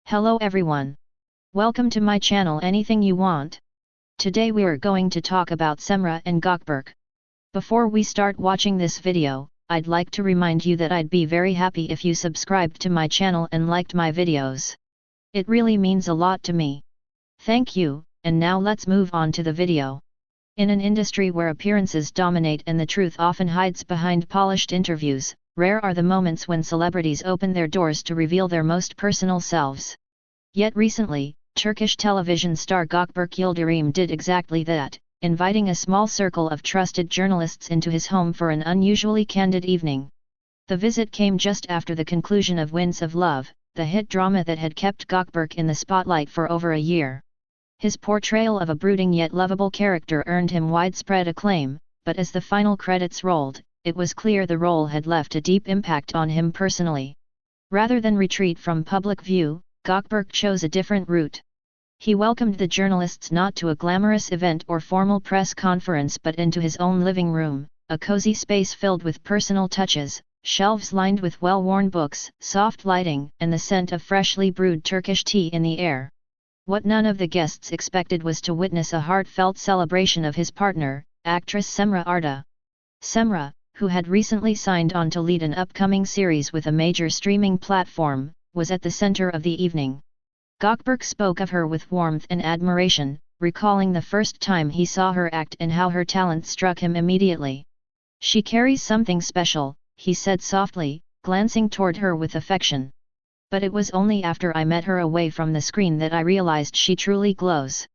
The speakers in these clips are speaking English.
Hello everyone. Welcome to my channel Anything You Want. Today we are going to talk about Semra and Gökberk. Before we start watching this video, I'd like to remind you that I'd be very happy if you subscribed to my channel and liked my videos. It really means a lot to me. Thank you, and now let's move on to the video. In an industry where appearances dominate and the truth often hides behind polished interviews, rare are the moments when celebrities open their doors to reveal their most personal selves. Yet recently, Turkish television star Gökberk Yildirim did exactly that, inviting a small circle of trusted journalists into his home for an unusually candid evening. The visit came just after the conclusion of Winds of Love, the hit drama that had kept Gökberk in the spotlight for over a year. His portrayal of a brooding yet lovable character earned him widespread acclaim, but as the final credits rolled, it was clear the role had left a deep impact on him personally. Rather than retreat from public view, Gökberk chose a different route. He welcomed the journalists not to a glamorous event or formal press conference but into his own living room, a cozy space filled with personal touches, shelves lined with well-worn books, soft lighting, and the scent of freshly brewed Turkish tea in the air. What none of the guests expected was to witness a heartfelt celebration of his partner, actress Semra Arda. Semra, who had recently signed on to lead an upcoming series with a major streaming platform, was at the center of the evening. Gökberk spoke of her with warmth and admiration, recalling the first time he saw her act and how her talent struck him immediately. "She carries something special," he said softly, glancing toward her with affection. "But it was only after I met her away from the screen that I realized she truly glows."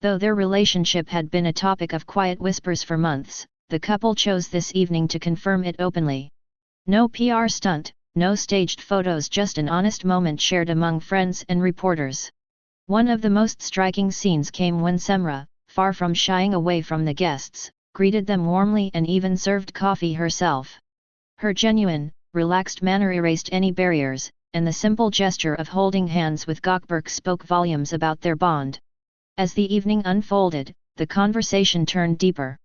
Though their relationship had been a topic of quiet whispers for months, the couple chose this evening to confirm it openly. No PR stunt, no staged photos, just an honest moment shared among friends and reporters. One of the most striking scenes came when Semra, far from shying away from the guests, greeted them warmly and even served coffee herself. Her genuine, relaxed manner erased any barriers, and the simple gesture of holding hands with Gökberk spoke volumes about their bond. As the evening unfolded, the conversation turned deeper.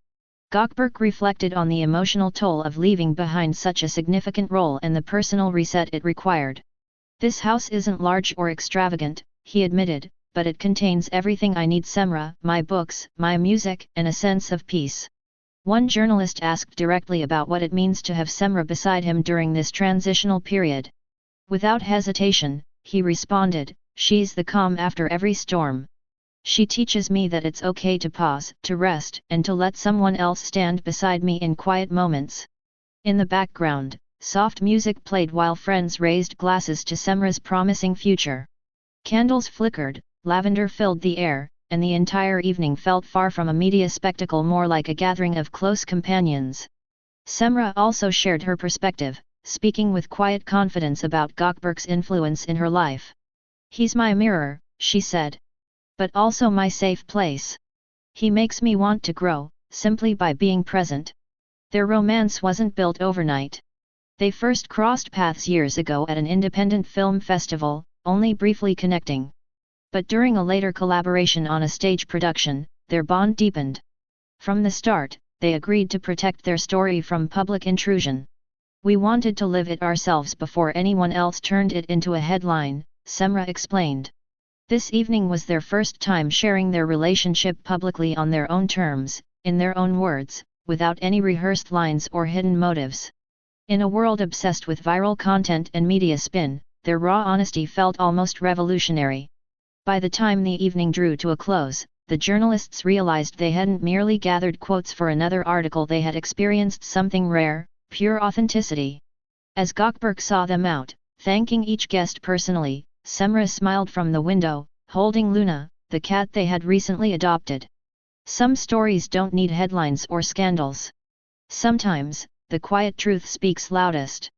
Gökberk reflected on the emotional toll of leaving behind such a significant role and the personal reset it required. "This house isn't large or extravagant," he admitted, "but it contains everything I need: Semra, my books, my music, and a sense of peace." One journalist asked directly about what it means to have Semra beside him during this transitional period. Without hesitation, he responded, "She's the calm after every storm. She teaches me that it's okay to pause, to rest, and to let someone else stand beside me in quiet moments." In the background, soft music played while friends raised glasses to Semra's promising future. Candles flickered, lavender filled the air, and the entire evening felt far from a media spectacle, more like a gathering of close companions. Semra also shared her perspective, speaking with quiet confidence about Gökberk's influence in her life. "He's my mirror," she said. "But also my safe place. He makes me want to grow, simply by being present." Their romance wasn't built overnight. They first crossed paths years ago at an independent film festival, only briefly connecting. But during a later collaboration on a stage production, their bond deepened. From the start, they agreed to protect their story from public intrusion. "We wanted to live it ourselves before anyone else turned it into a headline," Semra explained. This evening was their first time sharing their relationship publicly on their own terms, in their own words, without any rehearsed lines or hidden motives. In a world obsessed with viral content and media spin, their raw honesty felt almost revolutionary. By the time the evening drew to a close, the journalists realized they hadn't merely gathered quotes for another article, they had experienced something rare, pure authenticity. As Gökberk saw them out, thanking each guest personally, Semra smiled from the window, holding Luna, the cat they had recently adopted. Some stories don't need headlines or scandals. Sometimes, the quiet truth speaks loudest.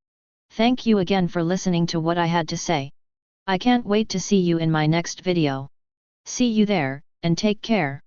Thank you again for listening to what I had to say. I can't wait to see you in my next video. See you there, and take care.